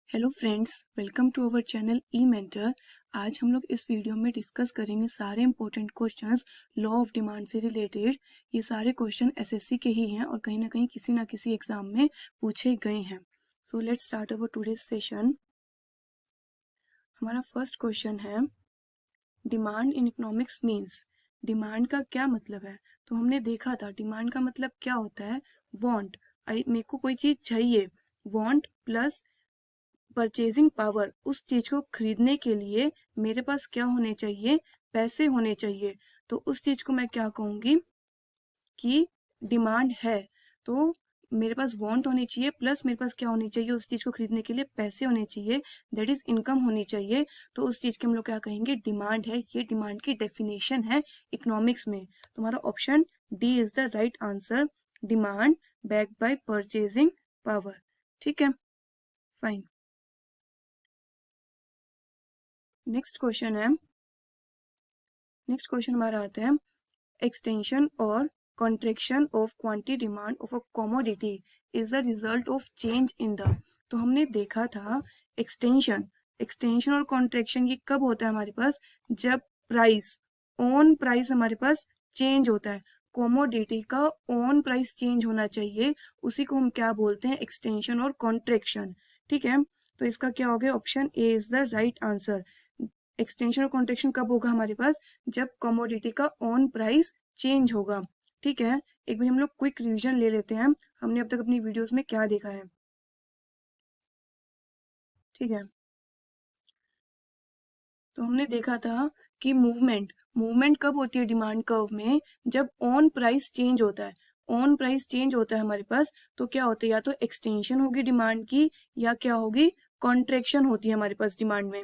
Hello friends, welcome to our channel E mentor. आज हम लोग इस वीडियो में डिस्कस करेंगे सारे important questions law of demand से रिलेटेड। ये सारे क्वेश्चन एसएससी के ही हैं और कहीं ना किसी एग्जाम में पूछे गए हैं। So let's start our today's session. हमारा फर्स्ट क्वेश्चन है, demand in economics means. Demand का क्या मतलब है? तो हमने देखा था डिमांड का मतलब क्या होता है, वांट। मेरे को कोई चीज चाहिए, वांट प्लस परचेजिंग पावर। उस चीज को खरीदने के लिए मेरे पास क्या होने चाहिए, पैसे होने चाहिए। तो उस चीज को मैं क्या कहूंगी कि डिमांड है। तो मेरे पास वांट होनी चाहिए प्लस मेरे पास क्या होनी चाहिए, उस चीज को खरीदने के लिए पैसे होने चाहिए, दैट इज इनकम होनी चाहिए। तो उस चीज के हम लोग क्या कहेंगे, डिमांड है। ये डिमांड की डेफिनेशन है इकोनॉमिक्स में। तुम्हारा option D is the right answer, demand backed by purchasing power. ठीक है, फाइन। नेक्स्ट क्वेश्चन हमारा आता है, एक्सटेंशन और contraction of quantity demand of a commodity is the result of change in the. तो हमने देखा था एक्सटेंशन और कॉन्ट्रैक्शन ये कब होता है हमारे पास, जब प्राइस ऑन प्राइस हमारे पास चेंज होता है। कमोडिटी का ऑन प्राइस चेंज होना चाहिए, उसी को हम क्या बोलते हैं, एक्सटेंशन और कॉन्ट्रैक्शन। ठीक है, तो इसका क्या हो गया, option A is the right answer. Extension और कॉन्ट्रैक्शन कब होगा हमारे पास, जब कमोडिटी का ऑन प्राइस चेंज होगा। ठीक है, एक बार हम लोग क्विक रिवीजन ले लेते हैं, हमने अब तक अपनी वीडियोस में क्या देखा है। ठीक है, तो हमने देखा था कि मूवमेंट कब होती है डिमांड कर्व में, जब ऑन प्राइस चेंज होता है। ऑन प्राइस चेंज होता है हमारे पास, तो क्या होता है, या तो एक्सटेंशन होगी डिमांड की या क्या होगी, कॉन्ट्रैक्शन होती है हमारे पास डिमांड में।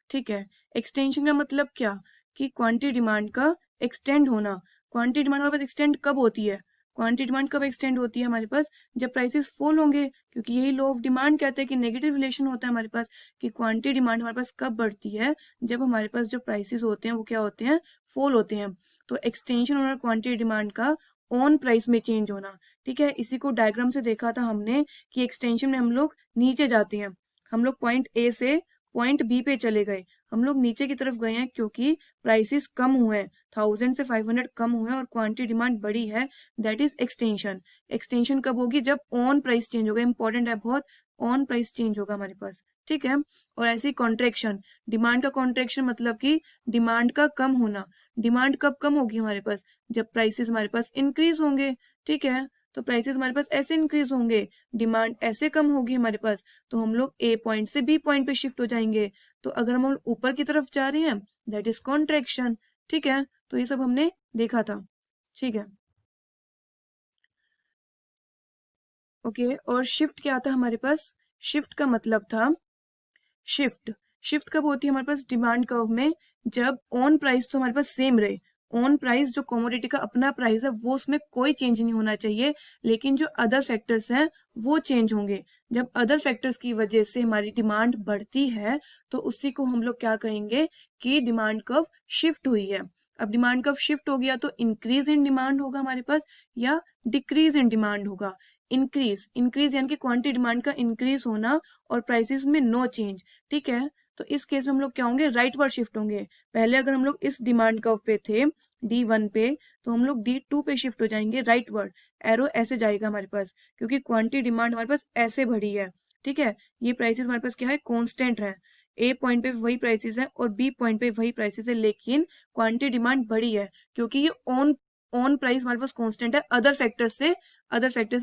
ठीक है, एक्सटेंशन का मतलब क्या, कि क्वांटिटी डिमांड का एक्सटेंड होना। क्वांटिटी डिमांड हमारे पास एक्सटेंड कब होती है, क्वांटिटी डिमांड कब एक्सटेंड होती है हमारे पास, जब प्राइसेस फॉल होंगे। क्योंकि यही लॉ ऑफ डिमांड कहते हैं कि नेगेटिव रिलेशन होता है हमारे पास, कि क्वांटिटी डिमांड हमारे पास कब बढ़ती है, जब हमारे पास जो प्राइसेस होते हैं वो क्या होते हैं, फॉल होते हैं। तो एक्सटेंशन होना क्वांटिटी डिमांड का ऑन प्राइस में चेंज होना। ठीक है, इसी को डायग्राम से देखा था हमने कि एक्सटेंशन में हम लोग नीचे जाते हैं, हम लोग पॉइंट ए से पॉइंट बी पे चले गए, हम लोग नीचे की तरफ गए हैं क्योंकि प्राइसेस कम हुए हैं, 1000 से 500 कम हुए हैं और क्वांटिटी डिमांड बढ़ी है, दैट इज एक्सटेंशन। एक्सटेंशन कब होगी, जब ऑन प्राइस चेंज होगा, इंपॉर्टेंट है बहुत, ऑन प्राइस चेंज होगा हमारे पास। ठीक है, और ऐसी कॉन्ट्रैक्शन, डिमांड का कॉन्ट्रैक्शन मतलब कि डिमांड का कम होना। डिमांड कब कम होगी हमारे पास, जब प्राइसेस हमारे पास इंक्रीज होंगे। ठीक है, तो प्राइसेस हमारे पास ऐसे इंक्रीज होंगे, डिमांड ऐसे कम होगी हमारे पास, तो हम लोग ए पॉइंट से बी पॉइंट पे शिफ्ट हो जाएंगे। तो अगर हम ऊपर की तरफ जा रहे हैं, दैट इज कॉन्ट्रैक्शन। ठीक है, तो ये सब हमने देखा था। ठीक है, ओके। और शिफ्ट क्या था हमारे पास, शिफ्ट का मतलब था, शिफ्ट शिफ्ट कब होती है हमारे पास डिमांड कर्व में, जब ऑन प्राइस तो हमारे पास सेम रहे। ऑन प्राइस जो कमोडिटी का अपना प्राइस है वो उसमें कोई चेंज नहीं होना चाहिए, लेकिन जो अदर फैक्टर्स हैं वो चेंज होंगे। जब अदर फैक्टर्स की वजह से हमारी डिमांड बढ़ती है, तो उसी को हम लोग क्या कहेंगे कि डिमांड कर्व शिफ्ट हुई है। अब डिमांड कर्व शिफ्ट हो गया तो इंक्रीज इन डिमांड होगा हमारे पास या डिक्रीज इन डिमांड होगा। इंक्रीज यानी कि क्वांटिटी डिमांड का इंक्रीज होना और प्राइसेस में नो चेंज। ठीक है, तो इस केस में हम लोग क्या होंगे, राइट वर्ड शिफ्ट होंगे। पहले अगर हम लोग इस डिमांड कर्व पे थे D1 पे, तो हम लोग D2 पे शिफ्ट हो जाएंगे, राइट वर्ड। एरो ऐसे जाएगा हमारे पास, क्योंकि क्वांटिटी डिमांड हमारे पास ऐसे बढ़ी है। ठीक है, ये प्राइसेस हमारे पास क्या है, कांस्टेंट है। ए पॉइंट पे वही प्राइसेस है और बी पॉइंट पे वही प्राइसेस है, लेकिन क्वांटिटी डिमांड बढ़ी है क्योंकि ये ऑन ऑन प्राइस हमारे पास कांस्टेंट है। अदर फैक्टर से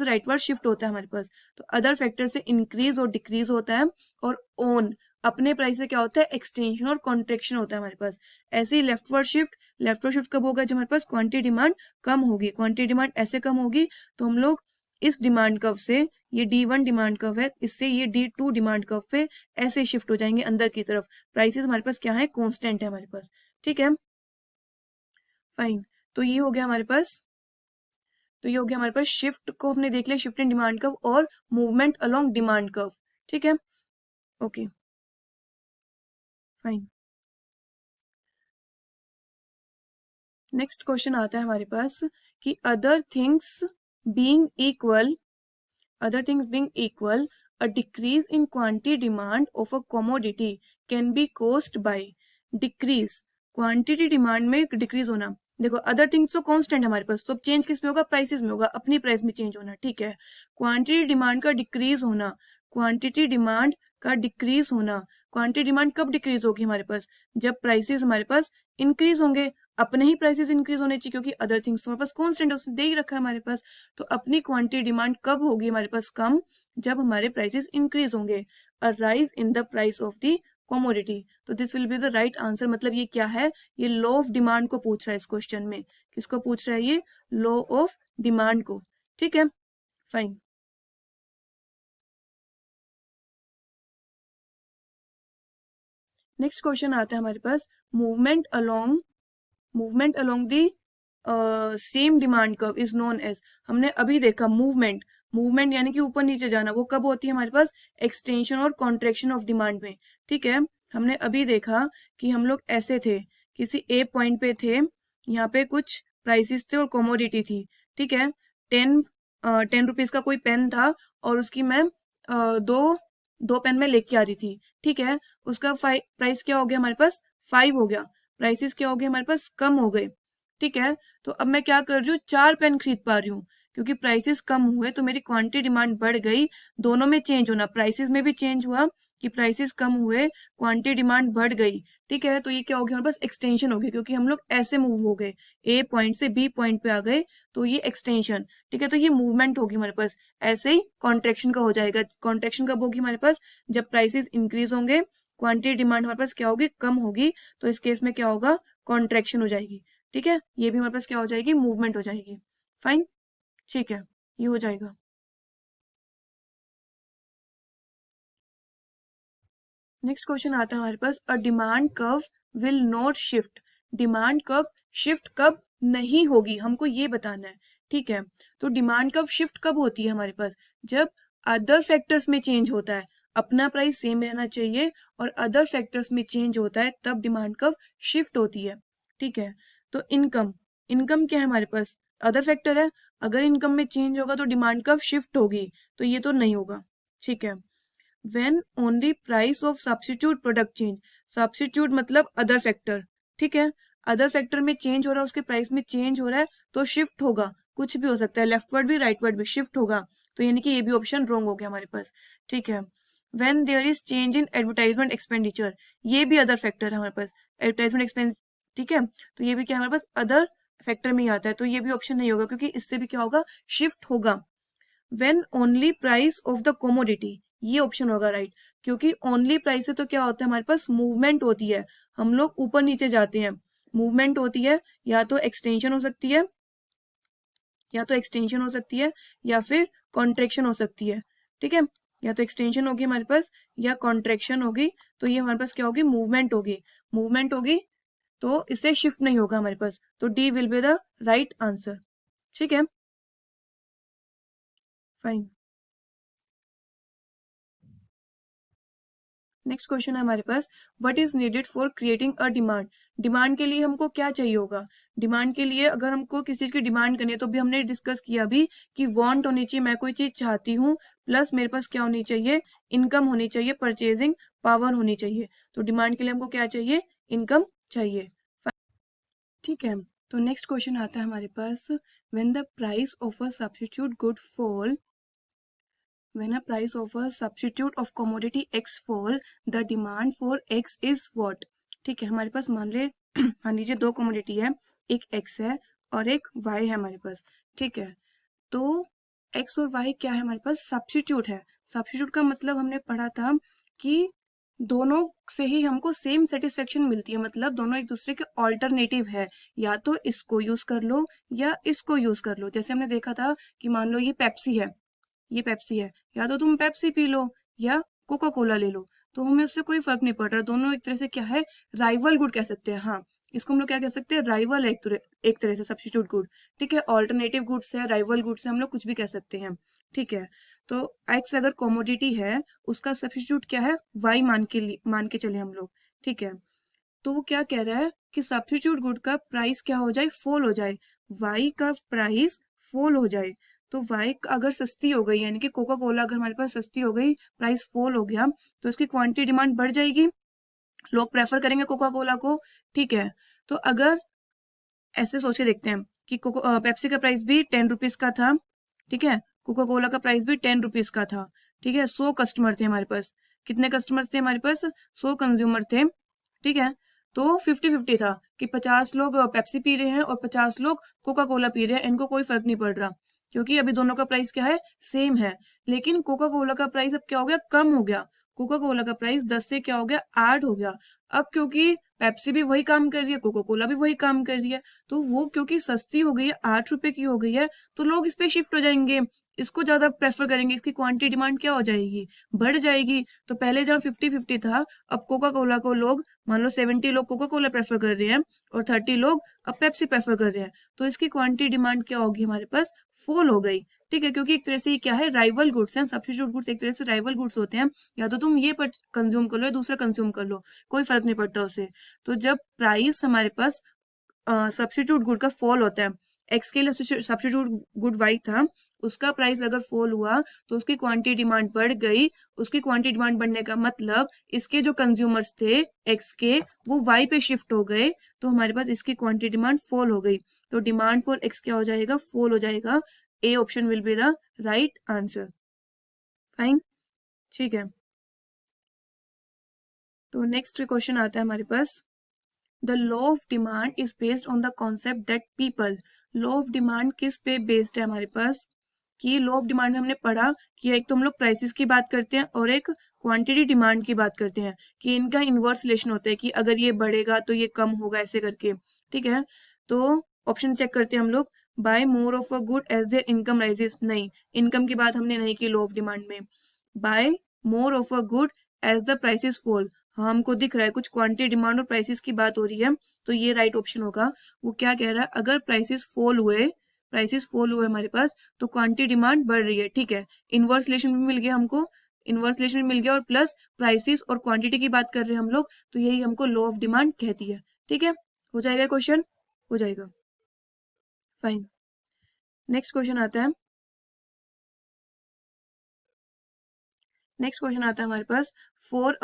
राइट वर्ड शिफ्ट होता है हमारे पास। तो अदर फैक्टर से इंक्रीज और डिक्रीज होता है, और ऑन अपने प्राइस से क्या होता है, एक्सटेंशन और कॉन्ट्रेक्शन होता है हमारे पास। ऐसे ही लेफ्टवर्ड शिफ्ट कब होगा, जब हमारे पास क्वांटिटी डिमांड कम होगी। क्वांटिटी डिमांड ऐसे कम होगी तो हम लोग इस डिमांड कर्व से, ये D1 डिमांड कर्व है, इससे ये D2 डिमांड कर्व पे ऐसे शिफ्ट हो जाएंगे अंदर की तरफ। प्राइसेस हमारे पास क्या है, कांस्टेंट है हमारे पास। ठीक है, फाइन। तो ये हो गया हमारे पास, शिफ्ट को हमने देख लिया, शिफ्ट इन डिमांड कर्व और मूवमेंट अलोंग डिमांड कर्व। ठीक है, ओके, फाइन। नेक्स्ट क्वेश्चन आता है हमारे पास कि other things being equal a decrease in quantity demand of a commodity can be caused by decrease, quantity demand में decrease होना। देखो अदर थिंग्स तो कांस्टेंट हमारे पास, तो चेंज किस में होगा, प्राइसेस में होगा, अपनी प्राइस में चेंज होना, ठीक है। क्वांटिटी डिमांड का डिक्रीज होना, क्वांटिटी डिमांड का डिक्रीज होना, क्वांटिटी डिमांड कब डिक्रीज होगी हमारे पास, जब प्राइसेस हमारे पास इंक्रीज होंगे, अपने ही प्राइसेस इंक्रीज होने चाहिए क्योंकि अदर थिंग्स हमारे पास कांस्टेंट उसने दे ही रखा है हमारे पास। तो अपनी क्वांटिटी डिमांड कब होगी हमारे पास कम, जब हमारे प्राइसेस इंक्रीज होंगे, a rise in the price of the commodity. तो this will be the right answer. मतलब ये क्या है, ये लॉ ऑफ डिमांड को पूछ रहा है इस क्वेश्चन में। किसको पूछ रहा है, ये लॉ ऑफ डिमांड को, ठीक है, फाइन। नेक्स्ट क्वेश्चन आता है हमारे पास, movement along the same demand curve is known as. हमने अभी देखा मूवमेंट, मूवमेंट यानी कि ऊपर नीचे जाना, वो कब होती है हमारे पास, एक्सटेंशन और कॉन्ट्रेक्शन ऑफ डिमांड में, ठीक है। हमने अभी देखा कि हम लोग ऐसे थे, किसी ए पॉइंट पे थे, यहाँ पे कुछ प्राइसेस थे और कमोडिटी थी, ठीक है। 10 रुपीज का कोई पेन था और उसकी मैं दो दो पेन में लेके आ रही थी, ठीक है। उसका प्राइस क्या हो गया हमारे पास, 5 हो गया, प्राइसेस क्या हो गए हमारे पास, कम हो गए, ठीक है। तो अब मैं क्या कर रही हूँ, 4 पेन खरीद पा रही हूँ क्योंकि प्राइसेस कम हुए तो मेरी क्वांटिटी डिमांड बढ़ गई। दोनों में चेंज होना, प्राइसेस में भी चेंज हुआ कि प्राइसेस कम हुए, क्वांटिटी डिमांड बढ़ गई, ठीक है। तो ये क्या हो गया हमारे पास, एक्सटेंशन हो गया क्योंकि हम लोग ऐसे मूव हो गए, ए पॉइंट से बी पॉइंट पे आ गए, तो ये एक्सटेंशन, ठीक है। तो ये मूवमेंट होगी हमारे पास। ऐसे ही कॉन्ट्रेक्शन का हो जाएगा, कॉन्ट्रेक्शन कब होगी हमारे पास, जब प्राइसेस इंक्रीज होंगे, क्वांटिटी डिमांड हमारे पास क्या होगी, कम होगी, तो इस केस में क्या होगा, कॉन्ट्रेक्शन हो जाएगी, ठीक है। ये भी हमारे पास क्या हो जाएगी, मूवमेंट हो जाएगी, फाइन, ठीक है, ये हो जाएगा। नेक्स्ट क्वेश्चन आता है हमारे पास, a demand curve will not shift, demand curve shift कब नहीं होगी, हमको ये बताना है, ठीक है। तो डिमांड कर्व शिफ्ट कब होती है हमारे पास, जब अदर फैक्टर्स में चेंज होता है, अपना प्राइस सेम रहना चाहिए और अदर फैक्टर्स में चेंज होता है, तब डिमांड कर्व शिफ्ट होती है, ठीक है। तो इनकम, इनकम क्या है हमारे पास, अदर फैक्टर है, अगर इनकम में चेंज होगा तो डिमांड कर्व शिफ्ट होगी, तो ये तो नहीं होगा, ठीक है। when only price of substitute product change, substitute मतलब अदर फैक्टर, ठीक है। अदर फैक्टर में चेंज हो रहा है, उसके प्राइस में चेंज हो रहा है, तो शिफ्ट होगा, कुछ भी हो सकता है, लेफ्टवर्ड भी राइटवर्ड भी शिफ्ट होगा, तो यानी कि ये भी ऑप्शन रॉन्ग हो गया हमारे पास, ठीक है। when there is change in advertisement expenditure, ये भी अदर फैक्टर है हमारे पास, एडवर्टाइजमेंट एक्सपेंस, ठीक है। तो ये भी क्या हमारे पास अदर फैक्टर में ही आता है, तो ये भी ऑप्शन नहीं होगा क्योंकि इससे भी क्या होगा, शिफ्ट होगा। When only price of the commodity, ये ऑप्शन होगा राइट, क्योंकि ओनली प्राइस से तो क्या होता है हमारे पास, मूवमेंट होती है, हम लोग ऊपर नीचे जाते हैं, मूवमेंट होती है, या तो एक्सटेंशन हो सकती है, या तो एक्सटेंशन हो सकती है, या फिर कॉन्ट्रेक्शन हो सकती है, ठीक है। या तो एक्सटेंशन होगी हमारे पास या कॉन्ट्रेक्शन होगी, तो ये हमारे पास क्या होगी, मूवमेंट होगी, मूवमेंट होगी, तो इससे शिफ्ट नहीं होगा हमारे पास, तो D will be the right answer, ठीक है, फाइन। नेक्स्ट क्वेश्चन है हमारे पास, what is needed for creating a demand, demand के लिए हमको क्या चाहिए होगा, डिमांड के लिए अगर हमको किसी चीज की डिमांड करनी है, तो भी हमने डिस्कस किया अभी कि वांट होनी चाहिए, मैं कोई चीज चाहती हूँ, प्लस मेरे पास क्या होनी चाहिए, इनकम होनी चाहिए, परचेजिंग पावर होनी चाहिए, तो डिमांड के लिए हमको क्या चाहिए, इनकम चाहिए, ठीक है। तो नेक्स्ट क्वेश्चन आता है हमारे पास, when the price of a substitute good fall, when a price of a substitute of commodity x fall, the demand for x is what, ठीक है। हमारे पास मान लीजिए दो कमोडिटी है, एक x है और एक y है हमारे पास, ठीक है। तो x और y क्या है हमारे पास, सब्स्टिट्यूट है, सब्स्टिट्यूट का मतलब हमने पढ़ा था कि दोनों से ही हमको सेम सेटिस्फेक्शन मिलती है, मतलब दोनों एक दूसरे के ऑल्टरनेटिव है, या तो इसको यूज कर लो या इसको यूज कर लो। जैसे हमने देखा था कि मान लो ये पेप्सी है, ये पेप्सी है, या तो तुम पेप्सी पी लो या कोका कोला ले लो, तो हमें उससे कोई फर्क नहीं पड़ रहा, दोनों एक तरह से क्या है, राइवल गुड कह सकते हैं, हाँ इसको हम लोग क्या कह सकते हैं, राइवल है एक तरह से सब्स्टिट्यूट गुड, ठीक है। ऑल्टरनेटिव गुड्स है, राइवल गुड्स है, हम लोग कुछ भी कह सकते हैं, ठीक है। तो एक्स अगर कॉमोडिटी है, उसका सब्स्टिट्यूट क्या है, वाई मान के चले हम लोग, ठीक है। तो वो क्या कह रहा है कि सब्स्टिट्यूट गुड का प्राइस क्या हो जाए, फॉल हो जाए, वाई का प्राइस फॉल हो जाए, तो वाई अगर सस्ती हो गई, यानी कि कोका कोला अगर हमारे पास सस्ती हो गई, प्राइस फॉल हो गया, तो इसकी क्वांटिटी डिमांड बढ़ जाएगी, लोग प्रेफर करेंगे कोका कोला को। ठीक है, तो अगर ऐसे सोच के देखते हैं कि पेप्सी का प्राइस भी 10 रुपीज का था, ठीक है, कोका कोला का प्राइस भी 10 रुपीज का था, ठीक है, 100 कस्टमर थे हमारे पास। कितने कस्टमर थे हमारे पास? 100 कंज्यूमर थे, ठीक है। तो 50-50 था कि 50 लोग पेप्सी पी रहे हैं और 50 लोग कोका कोला पी रहे हैं, इनको कोई फर्क नहीं पड़ रहा, क्योंकि अभी दोनों का प्राइस क्या है? सेम है। लेकिन कोका कोला का प्राइस अब क्या हो गया? कम हो गया। कोका कोला का प्राइस 10 से क्या हो गया? 8 हो गया। अब क्योंकि पेप्सी भी वही काम कर रही है, कोका कोला भी वही काम कर रही है, तो वो क्योंकि सस्ती हो गई है, 8 रुपए की हो गई है, तो लोग इस पे शिफ्ट हो जाएंगे, इसको ज्यादा प्रेफर करेंगे, इसकी क्वांटिटी डिमांड क्या हो जाएगी? बढ़ जाएगी। तो पहले जहाँ 50-50 था, अब कोका कोला को लोग, मान लो 70 लोग कोका कोला प्रेफर कर रहे हैं और 30 लोग अब पेप्सी प्रेफर कर रहे हैं, तो इसकी क्वांटिटी डिमांड क्या होगी हमारे पास? फॉल हो गई। ठीक है, क्योंकि एक तरह से ये क्या है? राइवल गुड्स हैं, सब्स्टिट्यूट गुड्स एक तरह से राइवल गुड्स होते हैं, या तो तुम ये कंज्यूम कर लो या दूसरा कंज्यूम कर लो, कोई फर्क नहीं पड़ता उसे। तो जब प्राइस हमारे पास सब्स्टिट्यूट गुड का फॉल होता है, एक्स के लिए सब्स्टिट्यूट गुड वाई था, उसका प्राइस अगर फॉल हुआ तो उसकी क्वांटिटी डिमांड बढ़ गई। उसकी क्वांटिटी डिमांड बढ़ने का मतलब इसके जो कंज्यूमर्स थे एक्स के, वो वाई पे शिफ्ट हो गए, तो हमारे पास इसकी क्वांटिटी डिमांड फॉल हो गई। तो डिमांड फॉर एक्स क्या हो जाएगा? फॉल हो जाएगा। A option will be the right answer. Fine, ठीक है। तो नेक्स्ट क्वेश्चन आता है हमारे पास, the law of demand is based on the concept that people. Law of demand किस पे बेस्ड है हमारे पास? कि लॉ ऑफ डिमांड में हमने पढ़ा कि एक तो हम लोग प्राइसेस की बात करते हैं और एक क्वांटिटी डिमांड की बात करते हैं, कि इनका इनवर्स रिलेशन होता है कि अगर ये बढ़ेगा तो ये कम होगा, ऐसे करके। ठीक है, तो ऑप्शन चेक करते हैं हम लोग। Buy more of a good as their income rises, नहीं, इनकम की बात हमने नहीं की लॉ ऑफ डिमांड में। Buy more of a good as the prices fall, हाँ हमको दिख रहा है कुछ क्वांटिटी डिमांड और प्राइसेस की बात हो रही है, तो ये राइट ऑप्शन होगा। वो क्या कह रहा है? अगर प्राइसेस फॉल हुए हमारे पास, तो क्वांटिटी डिमांड बढ़ रही है। ठीक है, इनवर्स रिलेशन भी मिल गया हमको, इनवर्स रिलेशन भी मिल गया, और प्लस प्राइसेस और क्वांटिटी की बात कर रहे हैं हम लोग, तो यही हमको लॉ ऑफ डिमांड कहती है। ठीक है, हो जाएगा क्वेश्चन, हो जाएगा। फाइन, नेक्स्ट क्वेश्चन आता है। नेक्स्ट क्वेश्चन आता है हमारे पास, for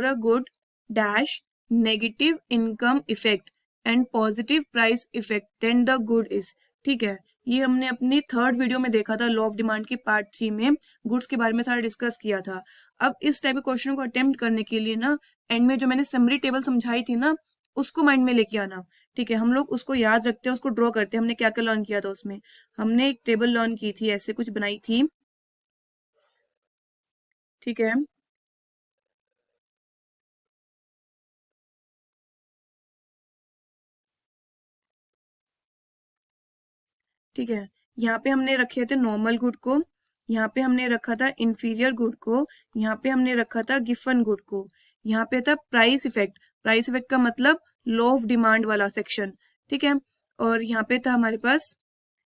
a good dash negative income effect and positive price effect, then the good is. ठीक है, ये हमने अपनी थर्ड वीडियो में देखा था, लॉ ऑफ डिमांड की पार्ट 3 में गुड्स के बारे में सारा डिस्कस किया था। अब इस टाइप के क्वेश्चन को अटेम्प्ट करने के लिए ना, एंड में जो मैंने समरी टेबल समझाई थी ना, उसको माइंड में लेके आना। ठीक है, हम लोग उसको याद रखते हैं, उसको ड्रॉ करते हैं, हमने क्या क्या लर्न किया था उसमें। हमने एक टेबल लर्न की थी, ऐसे कुछ बनाई थी। ठीक है, ठीक है, यहाँ पे हमने रखे थे नॉर्मल गुड को, यहाँ पे हमने रखा था इंफीरियर गुड को, यहाँ पे हमने रखा था गिवन गुड को, यहाँ पे था प्राइस इफेक्ट। प्राइस इफेक्ट का मतलब लॉ ऑफ डिमांड वाला सेक्शन। ठीक है, और यहाँ पे था हमारे पास,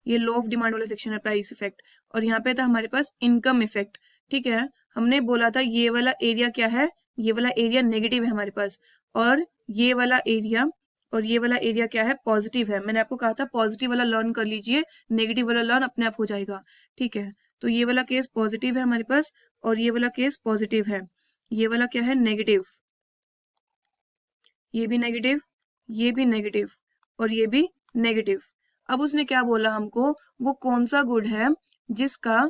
ये लॉ ऑफ डिमांड वाला सेक्शन है, प्राइस इफेक्ट। और यहाँ पे था हमारे पास इनकम इफेक्ट। ठीक है, हमने बोला था ये वाला एरिया क्या है? ये वाला एरिया नेगेटिव है हमारे पास, और ये वाला एरिया, और ये वाला एरिया क्या है? पॉजिटिव है। मैंने आपको कहा था पॉजिटिव वाला लर्न कर लीजिए, नेगेटिव वाला लर्न अपने आप हो जाएगा। ठीक है, तो ये वाला केस पॉजिटिव है हमारे पास, और ये वाला केस पॉजिटिव है। ये वाला क्या है? नेगेटिव। ये भी नेगेटिव, ये भी नेगेटिव, और ये भी नेगेटिव। अब उसने क्या बोला हमको? वो कौन सा गुड है जिसका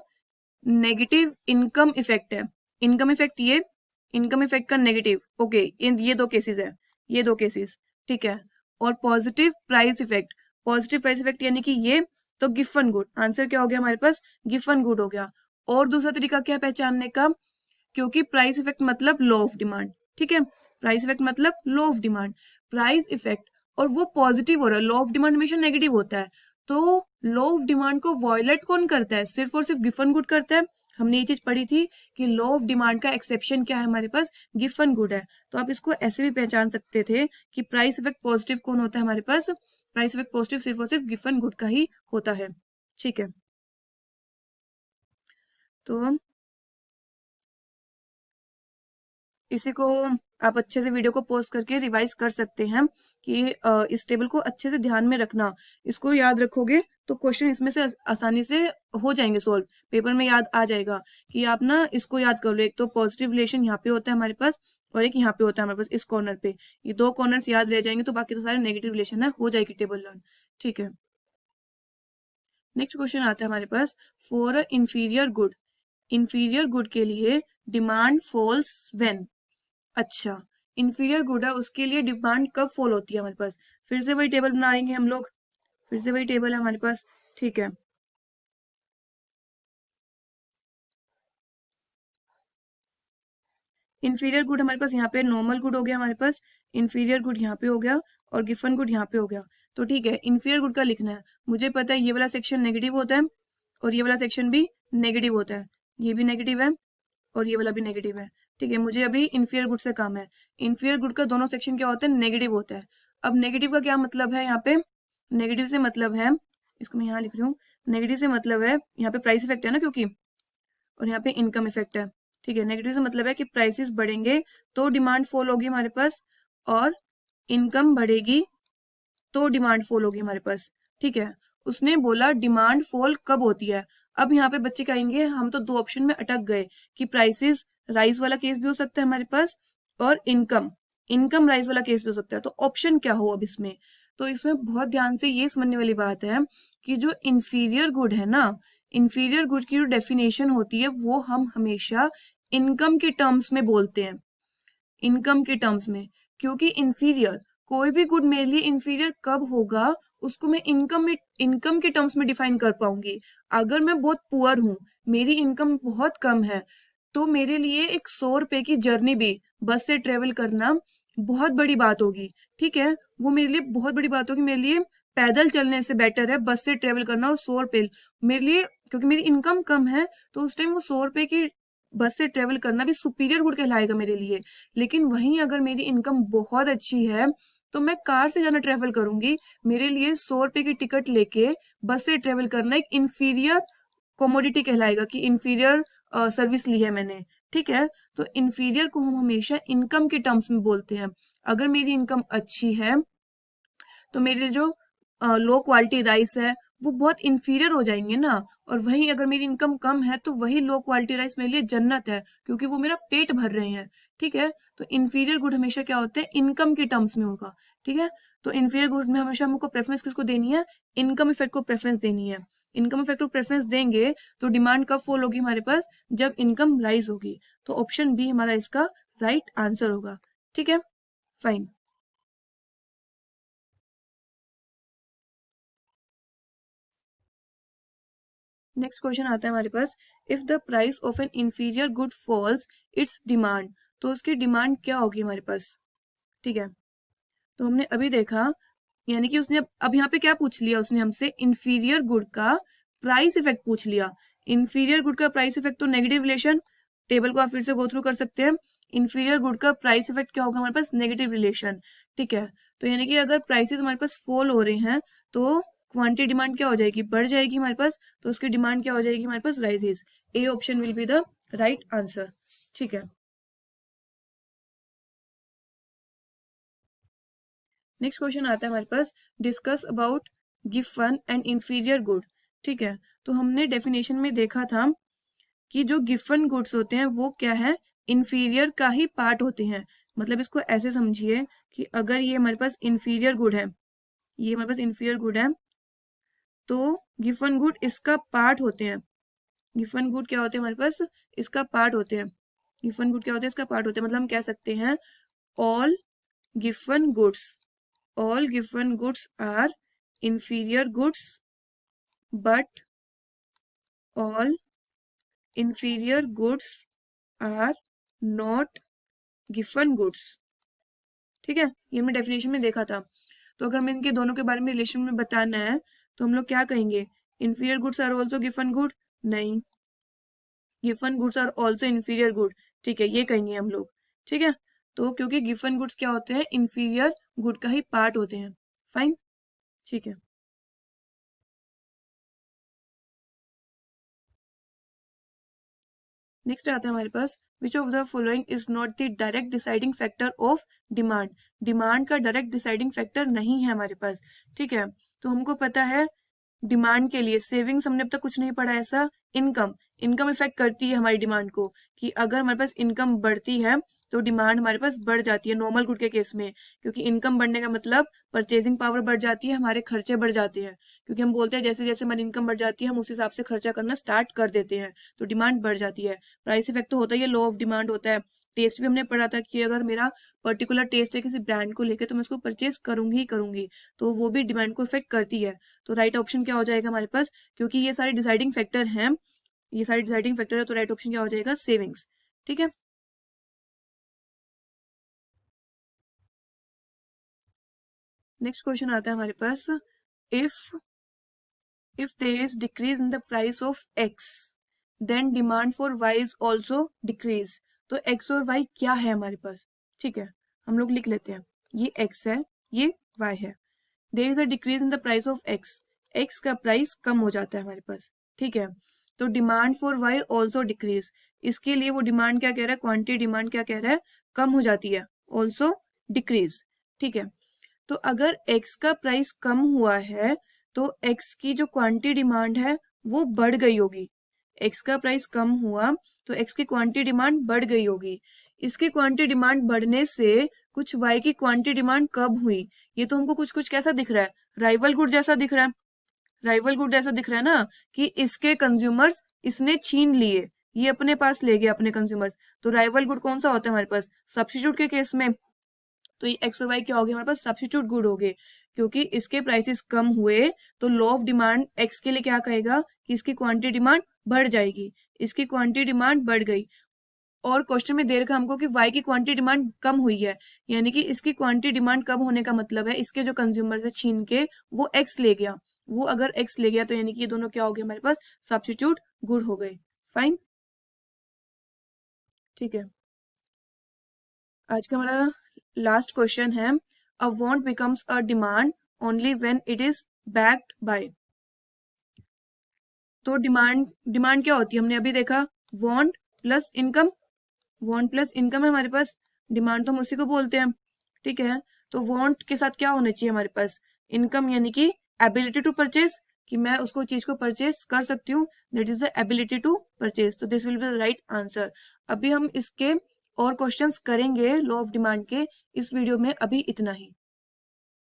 नेगेटिव इनकम इफेक्ट है? इनकम इफेक्ट, ये इनकम इफेक्ट का नेगेटिव, ओके, इन ये दो केसेस है, ये दो केसेस। ठीक है, और positive price effect, positive price effect यानी कि ये, तो गिवन गुड। आंसर क्या हो गया हमारे पास? गिवन गुड हो गया। और दूसरा तरीका क्या है पहचानने का? क्योंकि प्राइस इफेक्ट मतलब लॉ ऑफ डिमांड। ठीक है, प्राइस इफेक्ट मतलब law of demand, price effect, और वो पॉजिटिव हो रहा है, लॉ ऑफ डिमांड हमेशा नेगेटिव होता है, तो लॉ ऑफ डिमांड को वॉयलेट कौन करता है? सिर्फ और सिर्फ गिवन गुड करता है। हमने ये चीज पढ़ी थी कि लॉ ऑफ डिमांड का एक्सेप्शन क्या है हमारे पास? गिवन गुड है। तो आप इसको ऐसे भी पहचान सकते थे कि प्राइस इफेक्ट पॉजिटिव कौन होता है हमारे पास? प्राइस इफेक्ट पॉजिटिव सिर्फ और सिर्फ गिवन गुड का ही होता है। ठीक है, तो इसी को आप अच्छे से वीडियो को पॉज करके रिवाइज कर सकते हैं कि इस टेबल को अच्छे से ध्यान में रखना। इसको याद रखोगे तो क्वेश्चन इसमें से आसानी से हो जाएंगे सॉल्व, पेपर में याद आ जाएगा कि आप ना इसको याद कर लो। एक तो पॉजिटिव रिलेशन यहाँ पे होता है हमारे पास, और एक यहाँ पे होता है हमारे पास इस कॉर्नर पे। ये दो कॉर्नर्स याद रह जाएंगे तो बाकी तो सारे नेगेटिव रिलेशन है, हो जाएगी टेबल लर्न। ठीक है, नेक्स्ट क्वेश्चन आता है हमारे पास, for a inferior good, inferior good के लिए डिमांड फॉल्स व्हेन। अच्छा, इंफीरियर गुड है उसके लिए डिमांड कब फॉल होती है हमारे पास। फिर से वही टेबल बनाएंगे हम लोग, फिर से वही टेबल है हमारे पास। ठीक है, इंफीरियर गुड हमारे पास यहाँ पे, नॉर्मल गुड हो गया हमारे पास, इंफीरियर गुड यहाँ पे हो गया, और गिफन गुड यहाँ पे हो गया। तो ठीक है, इंफीरियर गुड का लिखना है। मुझे पता है ये वाला सेक्शन नेगेटिव होता है और ये वाला सेक्शन भी नेगेटिव होता है, ये भी नेगेटिव है और ये वाला भी नेगेटिव है। ठीक है, मुझे अभी इंफीरियर गुड से काम है। इंफीरियर गुड का दोनों सेक्शन क्या होता है, नेगेटिव होता है। अब नेगेटिव का क्या मतलब है यहाँ पे, नेगेटिव से मतलब है, इसको मैं यहाँ लिख रही हूँ, नेगेटिव से मतलब है यहाँ पे प्राइस इफेक्ट है ना क्योंकि, और यहाँ पे इनकम इफेक्ट है। ठीक है, नेगेटिव से मतलब है कि प्राइसेस बढ़ेंगे तो डिमांड फॉल होगी हमारे पास, और इनकम बढ़ेगी तो डिमांड फॉल होगी हमारे पास। ठीक है, उसने बोला डिमांड फॉल कब होती है। अब यहाँ पे बच्चे कहेंगे हम तो दो ऑप्शन में अटक गए कि प्राइसेस राइज वाला केस भी हो सकता है हमारे पास, और इनकम इनकम राइज वाला केस भी हो सकता है, तो ऑप्शन क्या हो अब इसमें। तो इसमें बहुत ध्यान से ये समझने वाली बात है कि जो इंफीरियर गुड है ना, इंफीरियर गुड की जो डेफिनेशन होती है वो हम हमेशा इनकम के टर्म्स में बोलते हैं, इनकम के टर्म्स में। क्योंकि इंफीरियर, कोई भी गुड मेरे लिए इंफीरियर कब होगा उसको मैं इनकम के टर्म्स में डिफाइन कर पाऊंगी। अगर मैं बहुत पुअर हूं, मेरी इनकम बहुत कम है, तो मेरे लिए एक 100 रुपए की जर्नी भी बस से ट्रेवल करना बहुत बड़ी बात होगी। ठीक है, वो मेरे लिए बहुत बड़ी बात होगी। मेरे लिए पैदल चलने से बेटर है बस से ट्रेवल करना, और 100 रुपए मेरे लिए, क्योंकि मेरी इनकम कम है तो उस टाइम वो 100 रुपए की बस से ट्रेवल करना भी सुपीरियर गुड कहलाएगा मेरे लिए। लेकिन वहीं अगर मेरी इनकम बहुत अच्छी है तो मैं कार से जाना ट्रेवल करूंगी, मेरे लिए 100 रुपए की टिकट लेके बस से ट्रेवल करना एक इंफीरियर कॉमोडिटी कहलाएगा कि इंफीरियर सर्विस ली है मैंने। ठीक है, तो इंफीरियर को हम हमेशा इनकम के टर्म्स में बोलते हैं। अगर मेरी इनकम अच्छी है तो मेरे जो लो क्वालिटी राइस है वो बहुत इंफीरियर हो जाएंगे ना, और वहीं अगर मेरी इनकम कम है तो वही लो क्वालिटी राइस मेरे लिए जन्नत है, क्योंकि वो मेरा पेट भर रहे हैं। ठीक है, तो इंफीरियर गुड हमेशा क्या होते हैं, इनकम के टर्म्स में होगा। ठीक है, तो इंफीरियर गुड में हमेशा हमको प्रेफरेंस किसको देनी है, इनकम इफेक्ट को प्रेफरेंस देनी है। इनकम इफेक्ट को प्रेफरेंस देंगे तो डिमांड कब फॉल होगी हमारे पास, जब इनकम राइज होगी। तो ऑप्शन बी हमारा इसका राइट आंसर होगा। ठीक है, फाइन। नेक्स्ट क्वेश्चन आता है हमारे पास, if the price of an inferior good falls its demand, तो उसकी डिमांड क्या होगी हमारे पास। ठीक है, तो हमने अभी देखा, यानी कि उसने अब यहाँ पे क्या पूछ लिया उसने हमसे, इंफीरियर गुड का प्राइस इफेक्ट पूछ लिया। इंफीरियर गुड का प्राइस इफेक्ट तो नेगेटिव रिलेशन, टेबल को आप फिर से गो थ्रू कर सकते हैं। इंफीरियर गुड का प्राइस इफेक्ट क्या होगा हमारे पास, नेगेटिव रिलेशन। ठीक है, तो यानी कि अगर प्राइसेस हमारे पास फॉल हो रहे हैं तो क्वांटिटी डिमांड क्या हो जाएगी, बढ़ जाएगी हमारे पास, तो उसकी डिमांड क्या हो जाएगी हमारे पास, rises. A option will be the right answer. ठीक है, नेक्स्ट क्वेश्चन आता है हमारे पास, डिस्कस अबाउट गिवन एंड इंफीरियर गुड। ठीक है, तो हमने डेफिनेशन में देखा था कि जो गिवन गुड्स होते हैं वो क्या है, इंफीरियर का ही पार्ट होते हैं। मतलब इसको ऐसे समझिए कि अगर ये हमारे पास इंफीरियर गुड है, ये हमारे पास इंफीरियर गुड है, तो गिवन गुड इसका पार्ट होते हैं। गिवन गुड क्या होते हैं हमारे पास, इसका पार्ट होते हैं। गिवन गुड क्या होते हैं, इसका पार्ट होते हैं। मतलब हम कह सकते हैं all given goods, all given goods are inferior goods, but all inferior goods are not given goods। ठीक है, ये हमने डेफिनेशन में देखा था। तो अगर हमें इनके दोनों के बारे में रिलेशन में बताना है तो हम लोग क्या कहेंगे, inferior goods are also given good, नहीं, given goods are also inferior good। ठीक है, ये कहेंगे हम लोग। ठीक है, तो क्योंकि given goods क्या होते हैं, inferior good का ही पार्ट होते हैं। फाइन, ठीक है। नेक्स्ट आता है हमारे पास which of the following is not the direct deciding factor of demand. Demand का डायरेक्ट डिसाइडिंग फैक्टर नहीं है हमारे पास, ठीक है। तो हमको पता है डिमांड के लिए सेविंग्स हमने अब तक कुछ नहीं पढ़ा ऐसा। इनकम, इनकम इफेक्ट करती है हमारी डिमांड को, कि अगर हमारे पास इनकम बढ़ती है तो डिमांड हमारे पास बढ़ जाती है नॉर्मल गुड के केस में, क्योंकि इनकम बढ़ने का मतलब परचेजिंग पावर बढ़ जाती है, हमारे खर्चे बढ़ जाते हैं, क्योंकि हम बोलते हैं जैसे जैसे हमारी इनकम बढ़ जाती है हम उस हिसाब से खर्चा करना स्टार्ट कर देते हैं, तो डिमांड बढ़ जाती है। प्राइस इफेक्ट तो होता ही है, लॉ ऑफ डिमांड होता है। टेस्ट भी हमने पढ़ा था कि अगर मेरा पर्टिकुलर टेस्ट है किसी ब्रांड को लेकर तो मैं उसको परचेज करूंगी ही करूंगी, तो वो भी डिमांड को इफेक्ट करती है। तो राइट ऑप्शन क्या हो जाएगा हमारे पास, क्योंकि ये सारे डिसाइडिंग फैक्टर हैं, ये सारे डिसाइडिंग फैक्टर है, तो राइट ऑप्शन क्या हो जाएगा, सेविंग्स, ठीक है। नेक्स्ट क्वेश्चन आता है हमारे पास, if there is decrease in the price of X then demand for Y is also decrease. तो एक्स और वाई क्या है हमारे पास, ठीक है, हम लोग लिख लेते हैं। ये एक्स है, ये वाई है। There is a decrease in the price of X, X का प्राइस कम हो जाता है हमारे पास, ठीक है। तो demand for Y also decrease, इसके लिए वो डिमांड क्या कह रहा है, क्वांटिटी डिमांड क्या कह रहा है, कम हो जाती है, ऑल्सो डिक्रीज, ठीक है। तो अगर x का प्राइस कम हुआ है तो x की जो क्वांटिटी डिमांड है वो बढ़ गई होगी। x का प्राइस कम हुआ तो x की क्वांटिटी डिमांड बढ़ गई होगी। इसकी क्वांटिटी डिमांड बढ़ने से कुछ y की क्वांटिटी डिमांड कब हुई, ये तो हमको कुछ कुछ कैसा दिख रहा है, राइवल गुड जैसा दिख रहा है। राइवल गुड ऐसा दिख रहा है ना कि इसके कंज्यूमर्स इसने छीन लिए, ये अपने पास ले गया अपने कंज्यूमर्स। तो राइवल गुड कौन सा होता है हमारे पास, सब्स्टिट्यूट के केस में। तो ये एक्स और वाई क्या हो गया हमारे पास, सब्स्टिट्यूट गुड हो गए, क्योंकि इसके प्राइसेस कम हुए तो लॉ ऑफ डिमांड एक्स के लिए क्या कहेगा कि इसकी क्वांटिटी डिमांड बढ़ जाएगी, इसकी क्वांटिटी डिमांड बढ़ गई। और क्वेश्चन में दे रखा हमको कि वाई की क्वांटिटी डिमांड कम हुई है, यानी कि इसकी क्वांटिटी डिमांड कम होने का मतलब है इसके जो कंज्यूमर है छीन के वो एक्स ले गया, वो अगर एक्स ले गया तो यानी कि ये दोनों क्या हो गए हमारे पास, सब्स्टिट्यूट गुड हो गए। फाइन, ठीक है। आज का हमारा लास्ट क्वेश्चन है, अ want becomes a demand only when it is backed by. तो डिमांड क्या होती है, हमने अभी देखा, want plus income, want plus income है हमारे पास, डिमांड तो हम उसी को बोलते हैं, ठीक है। तो वांट के साथ क्या होना चाहिए हमारे पास, इनकम, यानी कि एबिलिटी टू परचेज, कि मैं उसको चीज को परचेज कर सकती हूँ, that is the ability to purchase. तो this will be the right answer. अभी हम इसके और क्वेश्चंस करेंगे लॉ ऑफ डिमांड के, इस वीडियो में अभी इतना ही।